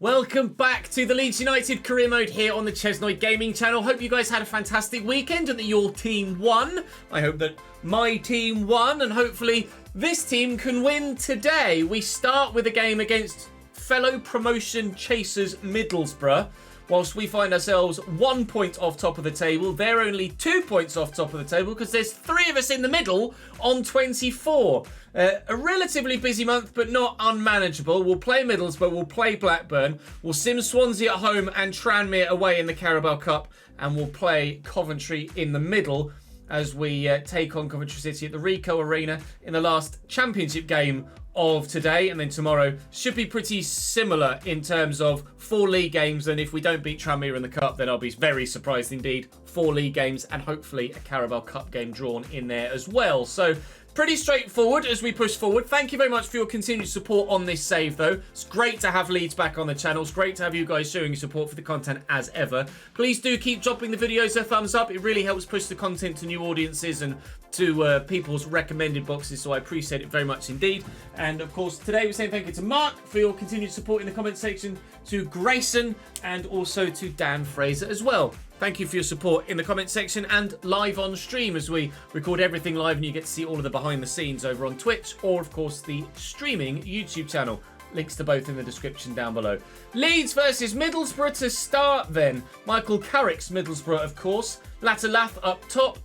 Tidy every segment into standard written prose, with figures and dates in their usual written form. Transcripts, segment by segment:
Welcome back to the Leeds United Career Mode here on the ChesnoidGaming channel. Hope you guys had a fantastic weekend and that your team won. I hope that my team won and hopefully this team can win today. We start with a game against fellow promotion chasers Middlesboro. Whilst we find ourselves 1 point off top of the table, they're only 2 points off top of the table because there's 3 of us in the middle on 24. A relatively busy month, but not unmanageable. We'll play Middlesbrough, we'll play Blackburn, we'll sim Swansea at home and Tranmere away in the Carabao Cup, and we'll play Coventry in the middle as we take on Coventry City at the Ricoh Arena in the last championship game of today. And then tomorrow should be pretty similar in terms of 4 league games, and if we don't beat Tranmere in the Cup, then I'll be very surprised indeed. 4 league games and hopefully a Carabao Cup game drawn in there as well. So pretty straightforward as we push forward. Thank you very much for your continued support on this save, though. It's great to have Leeds back on the channel. It's great to have you guys showing your support for the content as ever. Please do keep dropping the videos a thumbs up. It really helps push the content to new audiences and to people's recommended boxes, so I appreciate it very much indeed. And of course, today we're saying thank you to Mark for your continued support in the comment section, to Grayson, and also to Dan Fraser as well. Thank you for your support in the comment section and live on stream as we record everything live and you get to see all of the behind the scenes over on Twitch or, of course, the streaming YouTube channel. Links to both in the description down below. Leeds versus Middlesbrough to start then. Michael Carrick's Middlesbrough, of course. Latalath up top.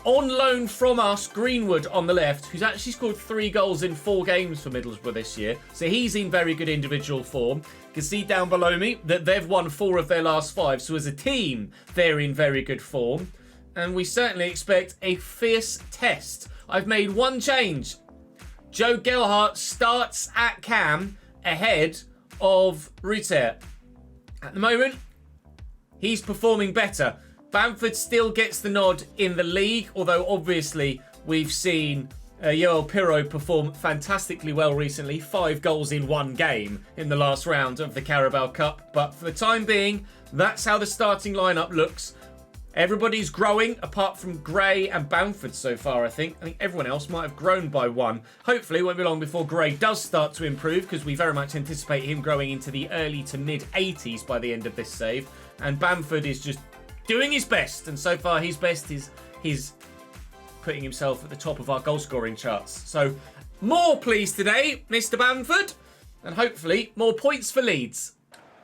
On loan from us, Greenwood on the left, who's actually scored 3 goals in 4 games for Middlesbrough this year. So he's in very good individual form. You can see down below me that they've won 4 of their last 5. So as a team, they're in very good form. And we certainly expect a fierce test. I've made one change. Joe Gelhardt starts at cam ahead of Ruter. At the moment, he's performing better. Bamford still gets the nod in the league, although obviously we've seen Yoel Pirro perform fantastically well recently. 5 goals in 1 game in the last round of the Carabao Cup. But for the time being, that's how the starting lineup looks. Everybody's growing, apart from Gray and Bamford so far, I think. I think everyone else might have grown by 1. Hopefully it won't be long before Gray does start to improve, because we very much anticipate him growing into the early to mid-80s by the end of this save. And Bamford is just doing his best, and so far his best is he's putting himself at the top of our goal scoring charts. So more please today, Mr. Bamford, and hopefully more points for Leeds.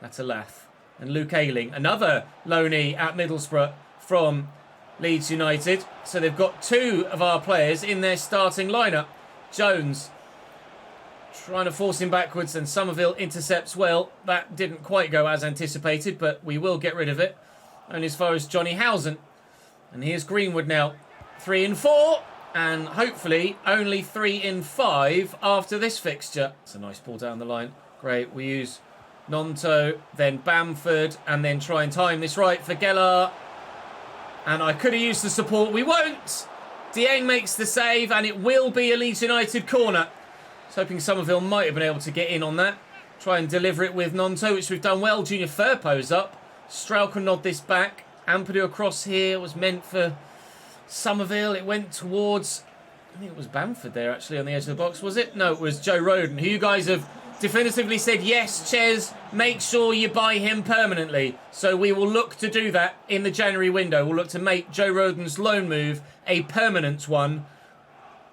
That's Lath and Luke Ayling, another loanee at Middlesbrough from Leeds United. So they've got 2 of our players in their starting lineup. Jones trying to force him backwards, and Somerville intercepts well. That didn't quite go as anticipated, but we will get rid of it. Only as far as Johnny Housen. And here's Greenwood now. 3 in 4. And hopefully only 3 in 5 after this fixture. It's a nice ball down the line. Great. We use Nonto, then Bamford, and then try and time this right for Gellar. And I could have used the support. We won't. Dieng makes the save, and it will be a Leeds United corner. I was hoping Somerville might have been able to get in on that. Try and deliver it with Nonto, which we've done well. Junior Firpo's up. Stroud can nod this back. Ampadu across here was meant for Somerville. It went towards, I think it was Bamford there actually on the edge of the box, was it? No, it was Joe Roden, who you guys have definitively said, yes, Ches, make sure you buy him permanently. So we will look to do that in the January window. We'll look to make Joe Roden's loan move a permanent one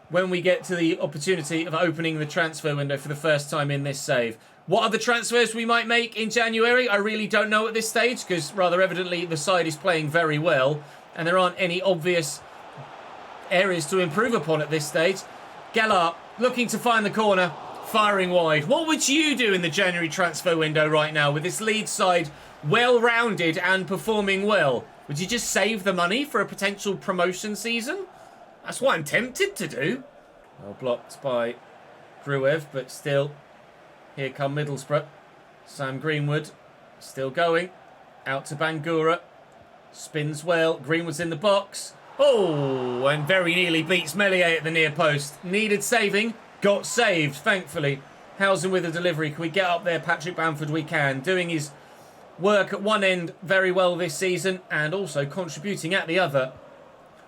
when we get to the opportunity of opening the transfer window for the first time in this save. What other transfers we might make in January, I really don't know at this stage, because rather evidently the side is playing very well and there aren't any obvious areas to improve upon at this stage. Gellar looking to find the corner, firing wide. What would you do in the January transfer window right now with this Leeds side well-rounded and performing well? Would you just save the money for a potential promotion season? That's what I'm tempted to do. Well blocked by Gruev, but still. Here come Middlesbrough. Sam Greenwood still going. Out to Bangura. Spins well. Greenwood's in the box. Oh, and very nearly beats Melier at the near post. Needed saving. Got saved, thankfully. Housen with a delivery. Can we get up there, Patrick Bamford? We can. Doing his work at one end very well this season and also contributing at the other.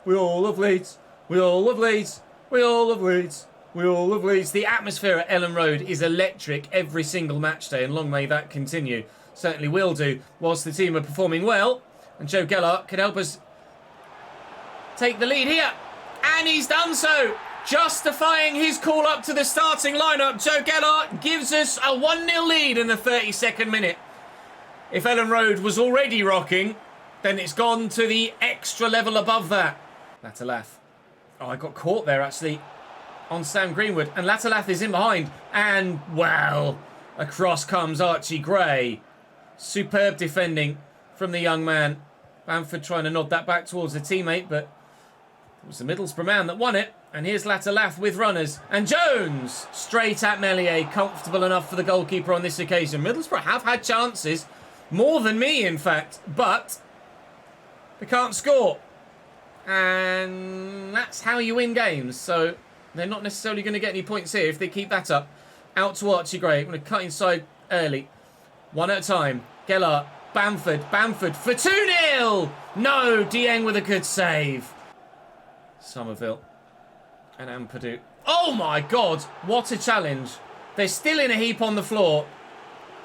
We all love Leeds. We all love Leeds. We all love Leeds. We all love Leeds. The atmosphere at Ellen Road is electric every single match day, and long may that continue. Certainly will do, whilst the team are performing well. And Joe Gellart can help us take the lead here. And he's done so, justifying his call up to the starting lineup. Joe Gellart gives us a 1-0 lead in the 32nd minute. If Ellen Road was already rocking, then it's gone to the extra level above that. Latalath. Oh, I got caught there, actually, on Sam Greenwood. And Latalath is in behind. And, well, across comes Archie Gray. Superb defending from the young man. Bamford trying to nod that back towards a teammate, but it was the Middlesbrough man that won it. And here's Latalath with runners. And Jones, straight at Meslier. Comfortable enough for the goalkeeper on this occasion. Middlesbrough have had chances. More than me, in fact. But they can't score. And that's how you win games. So they're not necessarily going to get any points here if they keep that up. Out to Archie Gray. I'm going to cut inside early. One at a time. Gellart. Bamford for 2-0. No, Dieng with a good save. Somerville. And Ampadu. Oh my God. What a challenge. They're still in a heap on the floor.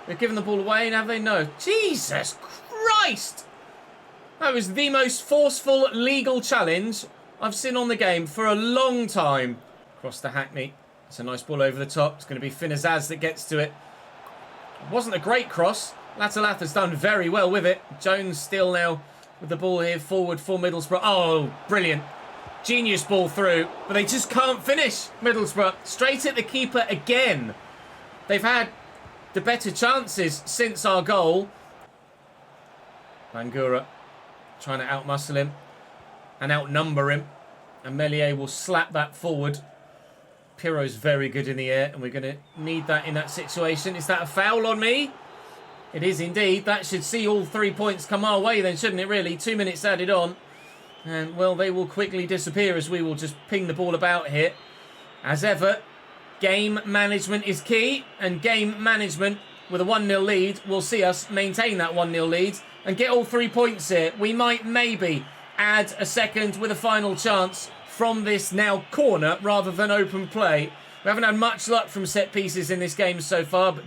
They've given the ball away, and have they? No. Jesus Christ. That was the most forceful legal challenge I've seen on the game for a long time. Across to Hackney. It's a nice ball over the top. It's going to be Finazaz that gets to it. It wasn't a great cross. Latalath has done very well with it. Jones still now with the ball here forward for Middlesbrough. Oh, brilliant. Genius ball through. But they just can't finish, Middlesbrough. Straight at the keeper again. They've had the better chances since our goal. Bangura trying to outmuscle him and outnumber him. And Meslier will slap that forward. Pirro's very good in the air, and we're going to need that in that situation. Is that a foul on me? It is indeed. That should see all 3 points come our way then, shouldn't it, really? 2 minutes added on. And, well, they will quickly disappear as we will just ping the ball about here. As ever, game management is key, and game management with a 1-0 lead will see us maintain that 1-0 lead and get all 3 points here. We might maybe add a second with a final chance from this now corner rather than open play. We haven't had much luck from set pieces in this game so far, but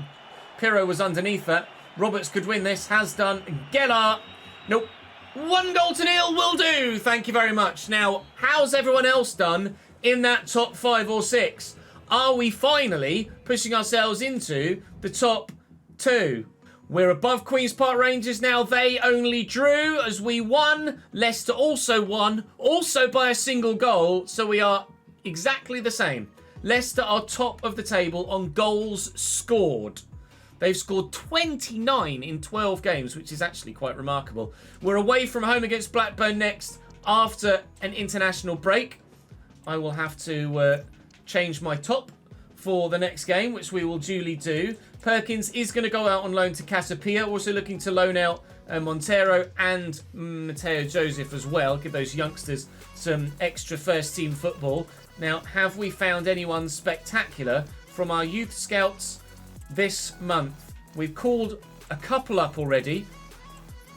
Pirro was underneath that. Roberts could win this, has done. Gellart, nope. 1-0 will do. Thank you very much. Now, how's everyone else done in that top 5 or 6? Are we finally pushing ourselves into the top 2? We're above Queen's Park Rangers now. They only drew as we won. Leicester also won, also by a single goal. So we are exactly the same. Leicester are top of the table on goals scored. They've scored 29 in 12 games, which is actually quite remarkable. We're away from home against Blackburn next after an international break. I will have to change my top for the next game, which we will duly do. Perkins is going to go out on loan to Casapia. Also looking to loan out Montero and Mateo Joseph as well. Give those youngsters some extra first-team football. Now, have we found anyone spectacular from our youth scouts this month? We've called a couple up already.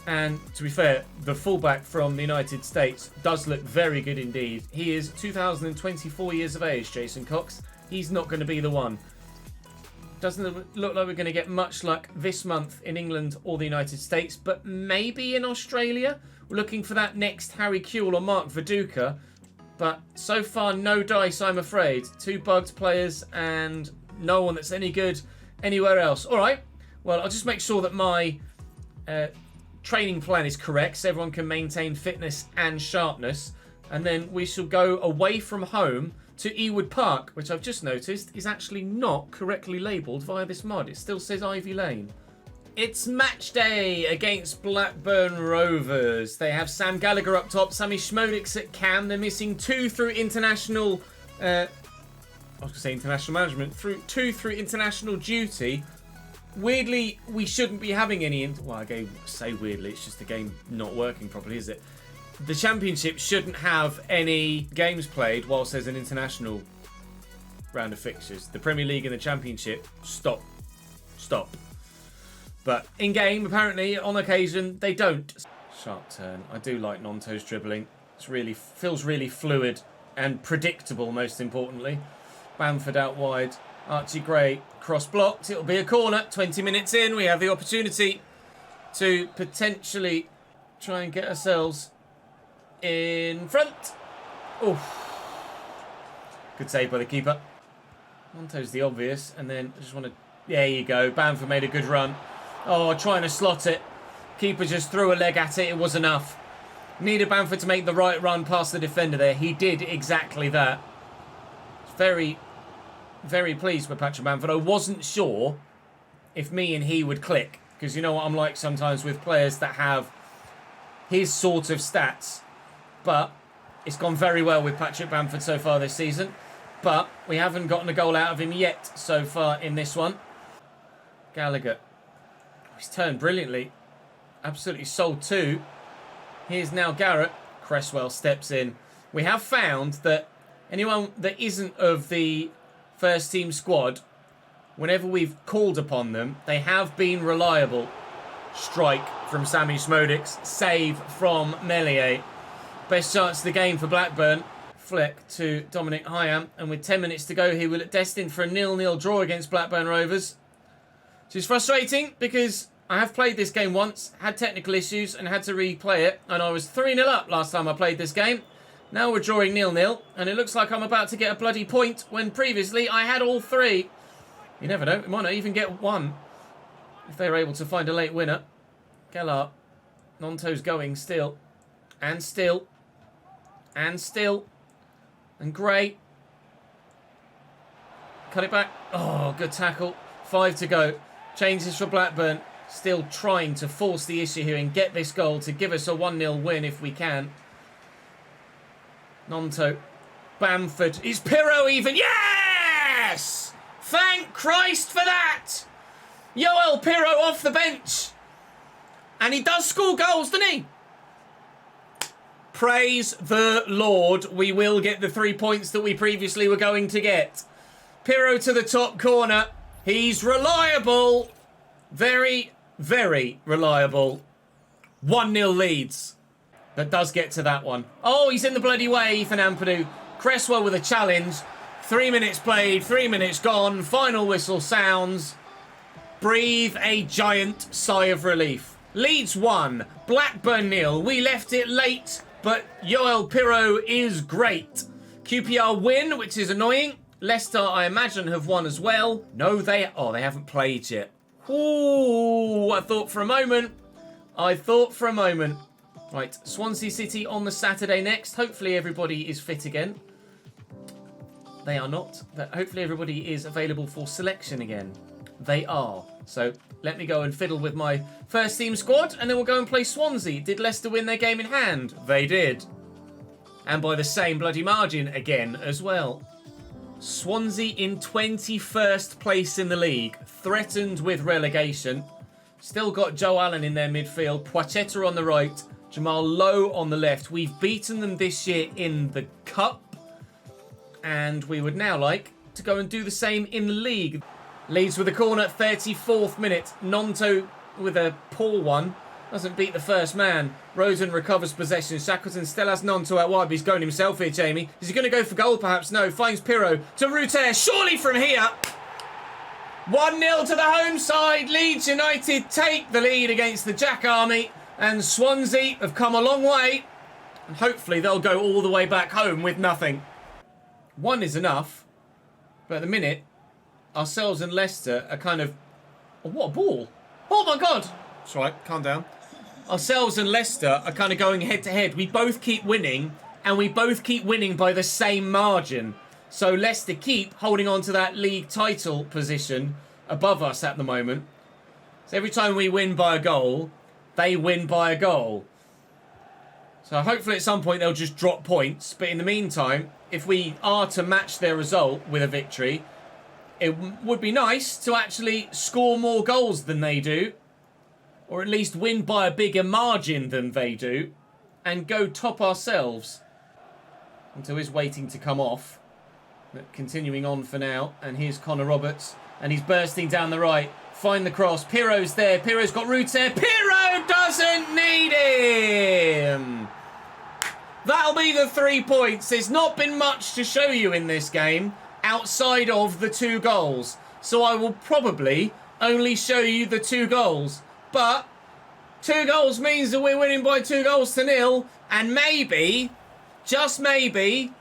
And to be fair, the fullback from the United States does look very good indeed. He is 2024 years of age, Jason Cox. He's not going to be the one. Doesn't look like we're going to get much luck this month in England or the United States, but maybe in Australia. We're looking for that next Harry Kewell or Mark Viduka, but so far no dice, I'm afraid. 2 bugged players and no one that's any good anywhere else. All right, well, I'll just make sure that my training plan is correct so everyone can maintain fitness and sharpness, and then we shall go away from home to Ewood Park, which I've just noticed is actually not correctly labelled via this mod. It still says Ivy Lane. It's match day against Blackburn Rovers. They have Sam Gallagher up top, Sammy Schmodix at cam. They're missing 2 through international... I was going to say international management. 2 through international duty. Weirdly, we shouldn't be having any... Well, I say weirdly, it's just the game not working properly, is it? The Championship shouldn't have any games played whilst there's an international round of fixtures. The Premier League and the Championship, stop. But in-game, apparently, on occasion, they don't. Sharp turn. I do like non-toes dribbling. It feels really fluid and predictable, most importantly. Bamford out wide. Archie Gray cross blocked. It'll be a corner. 20 minutes in. We have the opportunity to potentially try and get ourselves in front. Oof. Good save by the keeper. Monto's the obvious. And then I just want to... There you go. Bamford made a good run. Oh, trying to slot it. Keeper just threw a leg at it. It was enough. Needed Bamford to make the right run past the defender there. He did exactly that. Very, very pleased with Patrick Bamford. I wasn't sure if me and he would click. Because you know what I'm like sometimes with players that have his sort of stats. But it's gone very well with Patrick Bamford so far this season. But we haven't gotten a goal out of him yet so far in this one. Gallagher. He's turned brilliantly. Absolutely sold two. Here's now Garrett. Cresswell steps in. We have found that anyone that isn't of the first team squad, whenever we've called upon them, they have been reliable. Strike from Sammy Smodics. Save from Melier. Best chance of the game for Blackburn. Flick to Dominic Hyam. And with 10 minutes to go, he will look destined for a 0-0 draw against Blackburn Rovers. Which is frustrating because I have played this game once, had technical issues and had to replay it. And I was 3-0 up last time I played this game. Now we're drawing 0-0. And it looks like I'm about to get a bloody point when previously I had all three. You never know. We might not even get one if they're able to find a late winner. Gellar. Nonto's going still. And still. And still. And Gray. Cut it back. Oh, good tackle. 5 to go. Changes for Blackburn. Still trying to force the issue here and get this goal to give us a 1-0 win if we can. Nonto. Bamford. Is Pirro even? Yes! Thank Christ for that! Yoel Pirro off the bench. And he does score goals, doesn't he? Praise the Lord. We will get the 3 points that we previously were going to get. Pirro to the top corner. He's reliable. Very, very reliable. 1-0 Leeds. That does get to that one. Oh, he's in the bloody way, Ethan Ampadu. Cresswell with a challenge. 3 minutes played, 3 minutes gone. Final whistle sounds. Breathe a giant sigh of relief. Leeds 1, Blackburn 0. We left it late, but Yoel Pirro is great. QPR win, which is annoying. Leicester, I imagine, have won as well. No, they haven't played yet. Ooh, I thought for a moment. Right, Swansea City on the Saturday next. Hopefully everybody is fit again. They are not, but hopefully everybody is available for selection again. They are. So let me go and fiddle with my first team squad, and then we'll go and play Swansea. Did Leicester win their game in hand? They did. And by the same bloody margin again as well. Swansea in 21st place in the league, threatened with relegation. Still got Joe Allen in their midfield, Pochetta on the right, Jamal Lowe on the left. We've beaten them this year in the Cup, and we would now like to go and do the same in the league. Leeds with a corner, 34th minute. Nonto with a poor one. Doesn't beat the first man. Rosen recovers possession. Shackleton still has Nonto out wide, but he's going himself here, Jamie. Is he going to go for goal, perhaps? No. Finds Pirro to Ruter. Surely from here. 1-0 to the home side. Leeds United take the lead against the Jack Army. And Swansea have come a long way. And hopefully they'll go all the way back home with nothing. One is enough. But at the minute, ourselves and Leicester are kind of... Oh, what a ball. Oh, my God. That's right. Calm down. Ourselves and Leicester are kind of going head-to-head. We both keep winning, and we both keep winning by the same margin. So Leicester keep holding on to that league title position above us at the moment. So every time we win by a goal, they win by a goal. So hopefully at some point they'll just drop points. But in the meantime, if we are to match their result with a victory, it would be nice to actually score more goals than they do. Or at least win by a bigger margin than they do. And go top ourselves. Until he's waiting to come off. But continuing on for now. And here's Connor Roberts. And he's bursting down the right. Find the cross. Pirro's there. Pirro's got Ruter. Pirro doesn't need him. That'll be the 3 points. There's not been much to show you in this game. outside of the 2 goals. So I will probably only show you the 2 goals. But 2 goals means that we're winning by 2-0. And maybe, just maybe,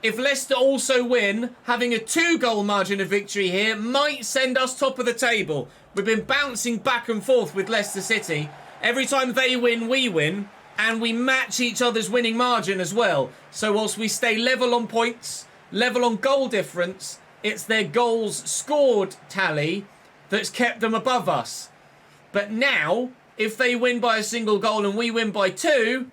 if Leicester also win, having a 2-goal margin of victory here might send us top of the table. We've been bouncing back and forth with Leicester City. Every time they win, we win. And we match each other's winning margin as well. So whilst we stay level on points, level on goal difference, it's their goals scored tally that's kept them above us. But now, if they win by a single goal and we win by 2,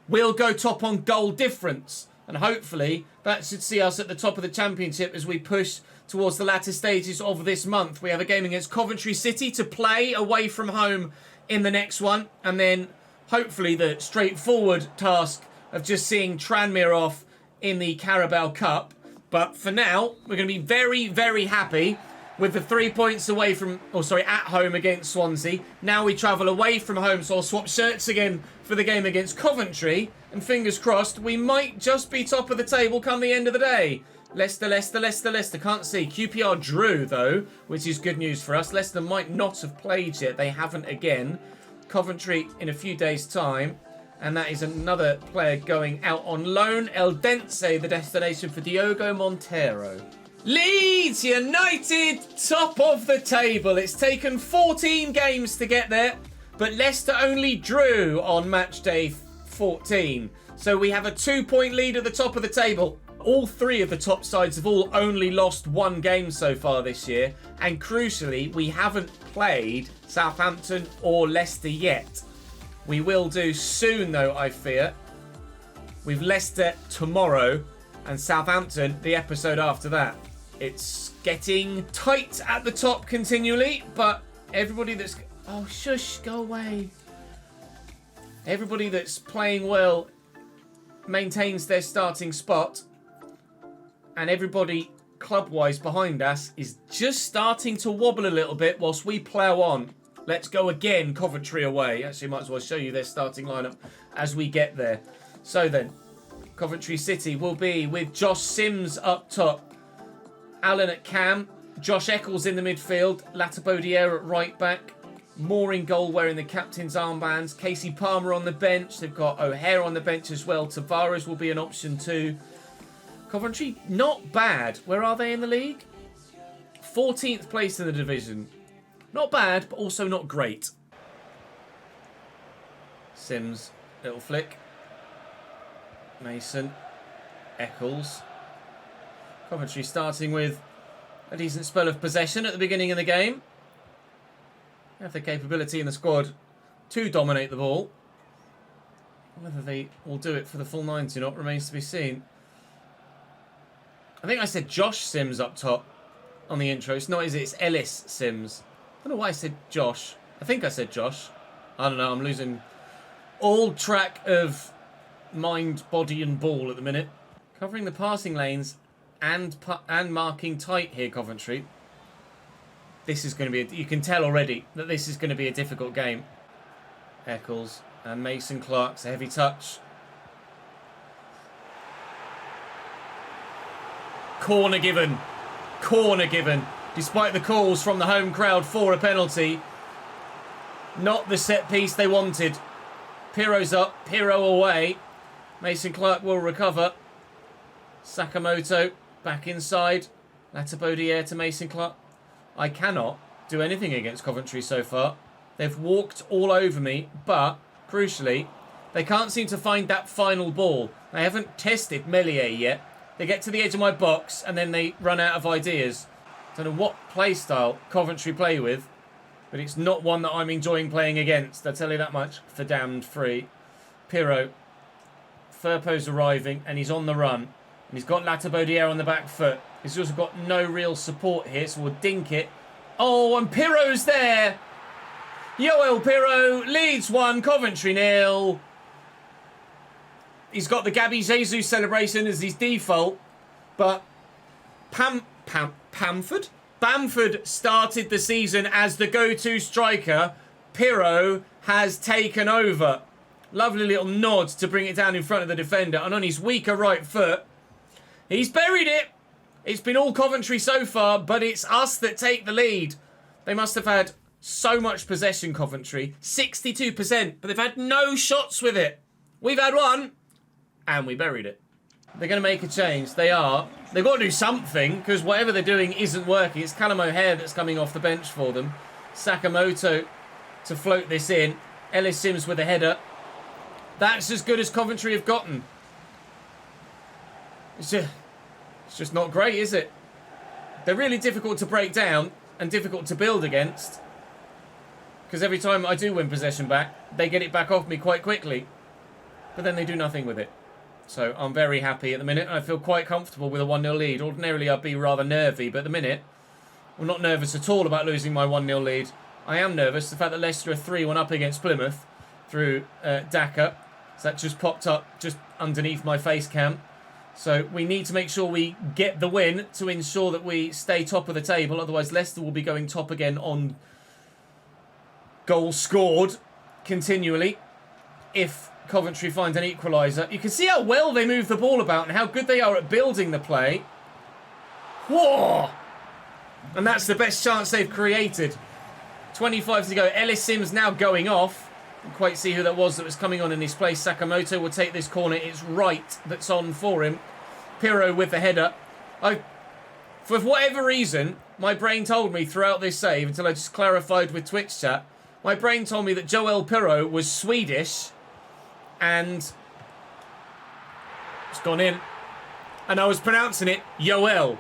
we'll go top on goal difference. And hopefully that should see us at the top of the championship as we push towards the latter stages of this month. We have a game against Coventry City to play away from home in the next one. And then hopefully the straightforward task of just seeing Tranmere off in the Carabao Cup. But for now, we're going to be very, very happy with the 3 points away from, at home against Swansea. Now we travel away from home, so I'll swap shirts again for the game against Coventry. And fingers crossed, we might just be top of the table come the end of the day. Leicester, Leicester, Leicester, Leicester. Can't see. QPR drew, though, which is good news for us. Leicester might not have played yet. They haven't again. Coventry in a few days' time. And that is another player going out on loan. El Dense, the destination for Diogo Montero. Leeds United, top of the table. It's taken 14 games to get there, but Leicester only drew on match day 14. So we have a 2-point lead at the top of the table. All 3 of the top sides have all only lost 1 game so far this year. And crucially, we haven't played Southampton or Leicester yet. We will do soon, though, I fear. We've Leicester tomorrow and Southampton the episode after that. It's getting tight at the top continually, but everybody that's... Oh, shush, go away. Everybody that's playing well maintains their starting spot. And everybody club-wise behind us is just starting to wobble a little bit whilst we plough on. Let's go again, Coventry away. Actually, might as well show you their starting lineup as we get there. So then, Coventry City will be with Josh Sims up top. Allen at cam, Josh Eccles in the midfield, Latibodiere at right back, Moore in goal wearing the captain's armbands, Casey Palmer on the bench, they've got O'Hare on the bench as well, Tavares will be an option too. Coventry, not bad. Where are they in the league? 14th place in the division. Not bad, but also not great. Sims, little flick. Mason, Eccles. Coventry starting with a decent spell of possession at the beginning of the game. They have the capability in the squad to dominate the ball. Whether they will do it for the full 90 or not remains to be seen. I think I said Josh Sims up top on the intro. It's not, is it? It's Ellis Sims. I don't know why I said Josh. I think I said Josh. I don't know. I'm losing all track of mind, body and ball at the minute. Covering the passing lanes and marking tight here, Coventry. This is going to be... you can tell already that this is going to be a difficult game. Eccles and Mason Clark's a heavy touch. Corner given. Corner given. Despite the calls from the home crowd for a penalty. Not the set piece they wanted. Piro's up. Piro away. Mason Clark will recover. Sakamoto back inside. Latibodiere to Mason Clark. I cannot do anything against Coventry so far. They've walked all over me, but crucially, they can't seem to find that final ball. They haven't tested Meslier yet. They get to the edge of my box and then they run out of ideas. Don't know what play style Coventry play with, but it's not one that I'm enjoying playing against. I'll tell you that much for damned free. Piro. Firpo's arriving and he's on the run. And he's got Latibodiere on the back foot. He's also got no real support here, so we'll dink it. Oh, and Piro's there. Yoel Piro, Leeds 1, Coventry 0. He's got the Gabby Jesus celebration as his default. But Bamford started the season as the go-to striker. Piro has taken over. Lovely little nod to bring it down in front of the defender. And on his weaker right foot, he's buried it. It's been all Coventry so far, but it's us that take the lead. They must have had so much possession, Coventry. 62%, but they've had no shots with it. We've had one, and we buried it. They're going to make a change. They are. They've got to do something, because whatever they're doing isn't working. It's Callum O'Hare that's coming off the bench for them. Sakamoto to float this in. Ellis Sims with a header. That's as good as Coventry have gotten. It's just not great, is it? They're really difficult to break down and difficult to build against. Because every time I do win possession back, they get it back off me quite quickly. But then they do nothing with it. So I'm very happy at the minute. I feel quite comfortable with a 1-0 lead. Ordinarily I'd be rather nervy, but at the minute, I'm not nervous at all about losing my 1-0 lead. I am nervous. The fact that Leicester are 3-1 up against Plymouth through Daka. So that just popped up just underneath my face cam. So we need to make sure we get the win to ensure that we stay top of the table. Otherwise, Leicester will be going top again on goals scored continually if Coventry finds an equaliser. You can see how well they move the ball about and how good they are at building the play. Whoa! And that's the best chance they've created. 25 to go. Ellis Sims now going off. Can't quite see who that was coming on in his place. Sakamoto will take this corner. It's Wright that's on for him. Pirro with the header. For whatever reason, my brain told me throughout this save, until I just clarified with Twitch chat, my brain told me that Joel Pirro was Swedish and it's gone in. And I was pronouncing it Joel.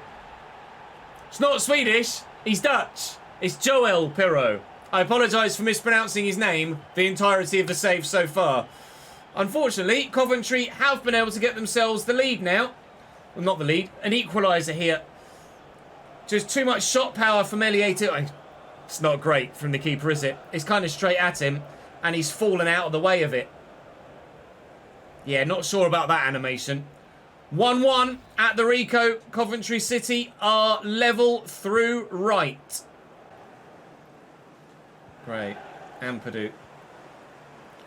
It's not Swedish, he's Dutch. It's Joel Pirro. I apologise for mispronouncing his name the entirety of the save so far. Unfortunately, Coventry have been able to get themselves the lead now. Well, not the lead, an equaliser here. Just too much shot power from Elliot. It's not great from the keeper, is it? It's kind of straight at him, and he's fallen out of the way of it. Yeah, not sure about that animation. 1-1 at the Rico. Coventry City are level through right. Great. Ampadu.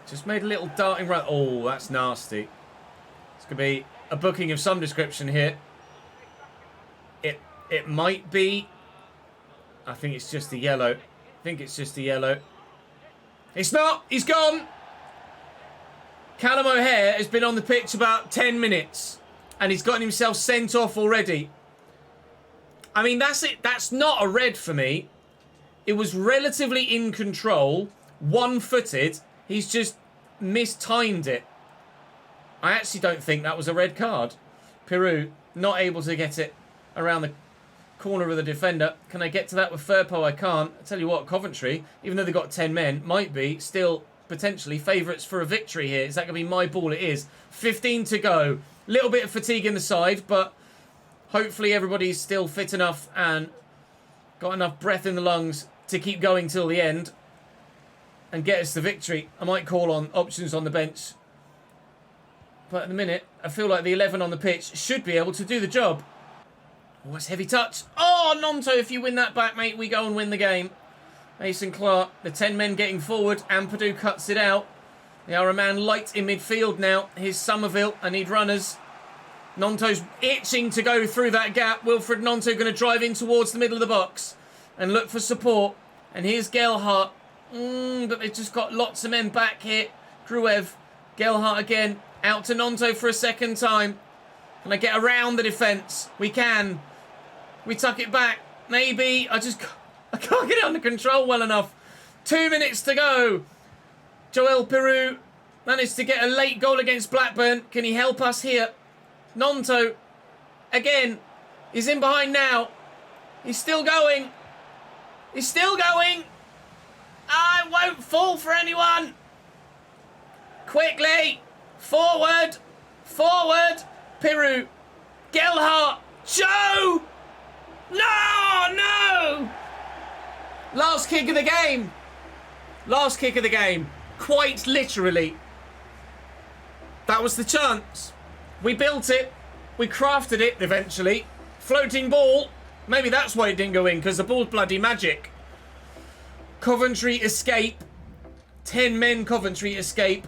Just made a little darting run. Oh, that's nasty. It's going to be a booking of some description here. It might be. I think it's just a yellow. It's not. He's gone. Callum O'Hare has been on the pitch about 10 minutes. And he's gotten himself sent off already. I mean, that's it. That's not a red for me. It was relatively in control. One-footed. He's just mistimed it. I actually don't think that was a red card. Peru not able to get it around the corner of the defender. Can I get to that with Firpo? I can't. I tell you what, Coventry, even though they've got 10 men, might be still potentially favourites for a victory here. Is that going to be my ball? It is. 15 to go. Little bit of fatigue in the side, but hopefully everybody's still fit enough and got enough breath in the lungs to keep going till the end and get us the victory. I might call on options on the bench. But at the minute, I feel like the 11 on the pitch should be able to do the job. Oh, that's heavy touch. Oh, Nonto, if you win that back, mate, we go and win the game. Mason Clark, the 10 men getting forward. Ampadu cuts it out. They are a man light in midfield now. Here's Somerville. I need runners. Nonto's itching to go through that gap. Wilfred Nonto going to drive in towards the middle of the box and look for support. And here's Gelhardt. But they've just got lots of men back here. Gruev. Gelhardt again. Out to Nonto for a second time. Can I get around the defence? We can. We tuck it back. Maybe. I can't get it under control well enough. 2 minutes to go. Joel Peru managed to get a late goal against Blackburn. Can he help us here? Nonto. Again. He's in behind now. He's still going. He's still going. I won't fall for anyone. Quickly. Forward. Forward. Peru. Gelhardt. Joe. No. Last kick of the game. Last kick of the game. Quite literally. That was the chance. We built it. We crafted it eventually. Floating ball. Maybe that's why it didn't go in, because the ball's bloody magic. Coventry escape. 10 men Coventry escape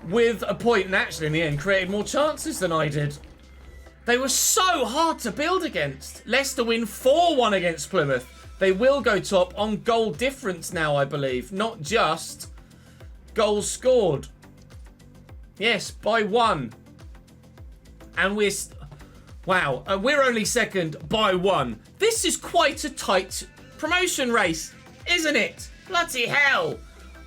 with a point, and actually in the end created more chances than I did. They were so hard to build against. Leicester win 4-1 against Plymouth. They will go top on goal difference now, I believe. Not just goals scored. Yes, by 1. And we're... Wow, we're only second by 1. This is quite a tight promotion race, isn't it? Bloody hell.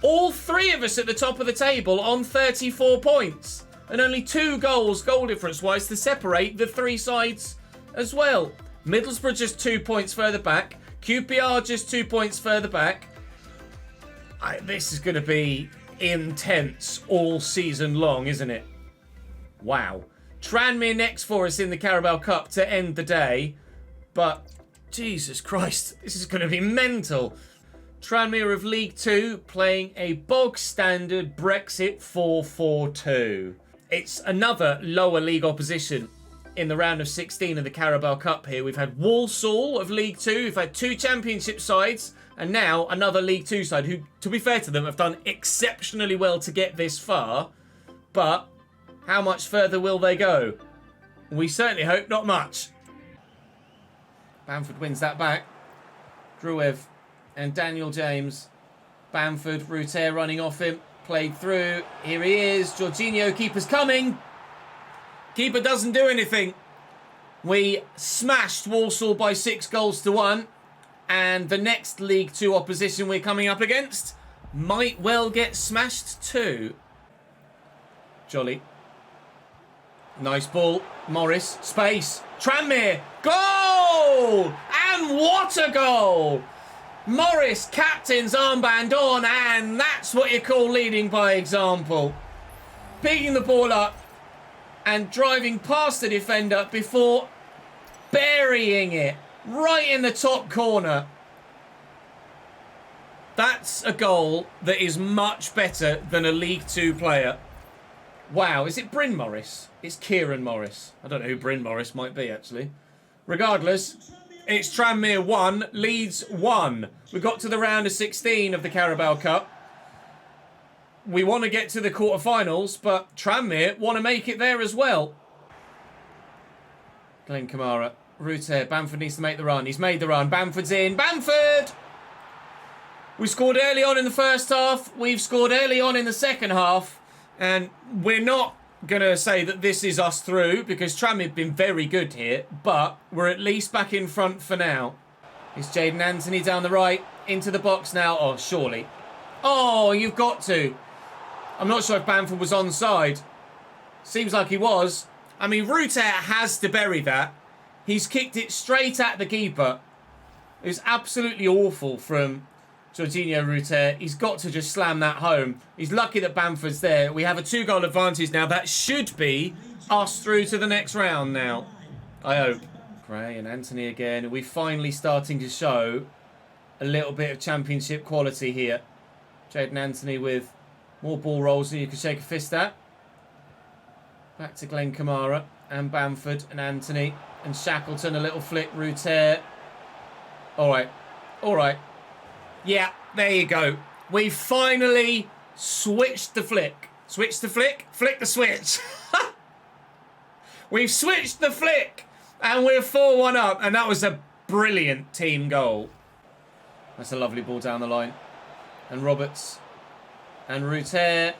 All 3 of us at the top of the table on 34 points. And only 2 goals, goal difference-wise, to separate the 3 sides as well. Middlesbrough just 2 points further back. QPR just 2 points further back. This is going to be intense all season long, isn't it? Wow. Tranmere next for us in the Carabao Cup to end the day. But, Jesus Christ, this is going to be mental. Tranmere of League 2 playing a bog-standard Brexit 4-4-2. It's another lower league opposition in the round of 16 of the Carabao Cup here. We've had Walsall of League 2. We've had 2 championship sides. And now another League 2 side who, to be fair to them, have done exceptionally well to get this far. But how much further will they go? We certainly hope not much. Bamford wins that back. Druev and Daniel James. Bamford, Ruter running off him. Played through. Here he is. Jorginho, keeper's coming. Keeper doesn't do anything. We smashed Walsall by 6-1. And the next League 2 opposition we're coming up against might well get smashed too. Jolly. Nice ball. Morris. Space. Tranmere. Goal! And what a goal! Morris, captain's armband on, and that's what you call leading by example. Picking the ball up and driving past the defender before burying it right in the top corner. That's a goal that is much better than a League 2 player. Wow, is it Bryn Morris? It's Kieran Morris. I don't know who Bryn Morris might be, actually. Regardless, it's Tranmere 1, Leeds 1. We got to the round of 16 of the Carabao Cup. We want to get to the quarterfinals, but Tranmere want to make it there as well. Glenn Kamara, Ruter, Bamford needs to make the run. He's made the run. Bamford's in. Bamford! We scored early on in the first half. We've scored early on in the second half. And we're not going to say that this is us through because Tranmere have been very good here. But we're at least back in front for now. It's Jaden Anthony down the right. Into the box now. Oh, surely. Oh, you've got to. I'm not sure if Bamford was onside. Seems like he was. I mean, Ruter has to bury that. He's kicked it straight at the keeper. It was absolutely awful from Jorginho Ruter. He's got to just slam that home. He's lucky that Bamford's there. We have a 2-goal advantage now. That should be us through to the next round now. I hope. Gray and Anthony again. We're finally starting to show a little bit of championship quality here. Jaden Anthony with more ball rolls than you can shake a fist at. Back to Glenn Kamara and Bamford and Anthony and Shackleton. A little flick. Ruter. All right. All right. Yeah, there you go. We finally switched the flick. Switch the flick? Flick the switch. We've switched the flick. And we're 4-1 up. And that was a brilliant team goal. That's a lovely ball down the line. And Roberts. And Ruter.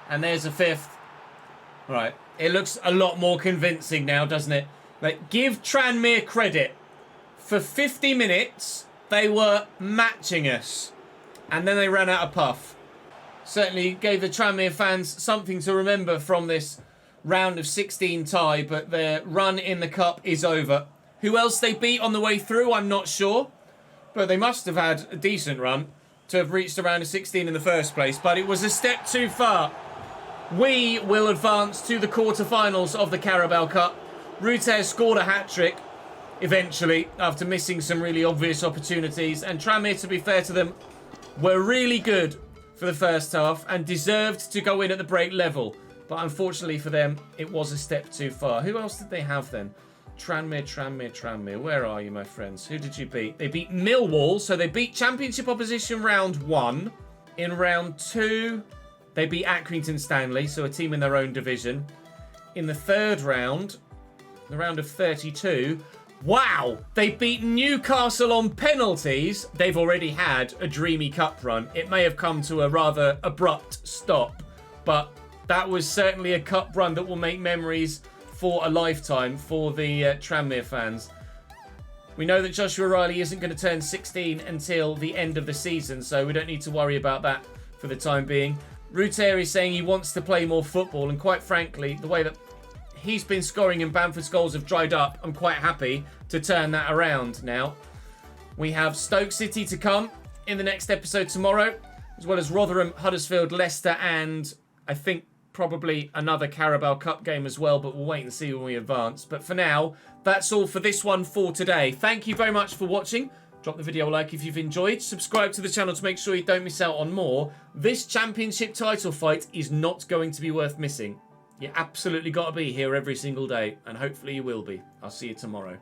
And there's a 5th. Right. It looks a lot more convincing now, doesn't it? Like, give Tranmere credit. For 50 minutes, they were matching us. And then they ran out of puff. Certainly gave the Tranmere fans something to remember from this round of 16 tie. But their run in the cup is over. Who else they beat on the way through, I'm not sure. But they must have had a decent run to have reached the round of 16 in the first place. But it was a step too far. We will advance to the quarterfinals of the Carabao Cup. Ruter scored a hat-trick eventually after missing some really obvious opportunities. And Tranmere, to be fair to them, were really good for the first half and deserved to go in at the break level. But unfortunately for them, it was a step too far. Who else did they have then? Tranmere. Where are you, my friends? Who did you beat? They beat Millwall, so they beat Championship opposition round 1. In round 2, they beat Accrington Stanley, so a team in their own division. In the third round, the round of 32. Wow, they beat Newcastle on penalties. They've already had a dreamy cup run. It may have come to a rather abrupt stop, but that was certainly a cup run that will make memories for a lifetime for the Tranmere fans. We know that Joshua Riley isn't going to turn 16 until the end of the season, so we don't need to worry about that for the time being. Ruter is saying he wants to play more football, and quite frankly, the way that he's been scoring and Bamford's goals have dried up, I'm quite happy to turn that around now. We have Stoke City to come in the next episode tomorrow, as well as Rotherham, Huddersfield, Leicester, and I think probably another Carabao Cup game as well, but we'll wait and see when we advance. But for now, that's all for this one for today. Thank you very much for watching. Drop the video a like if you've enjoyed. Subscribe to the channel to make sure you don't miss out on more. This championship title fight is not going to be worth missing. You absolutely got to be here every single day, and hopefully you will be. I'll see you tomorrow.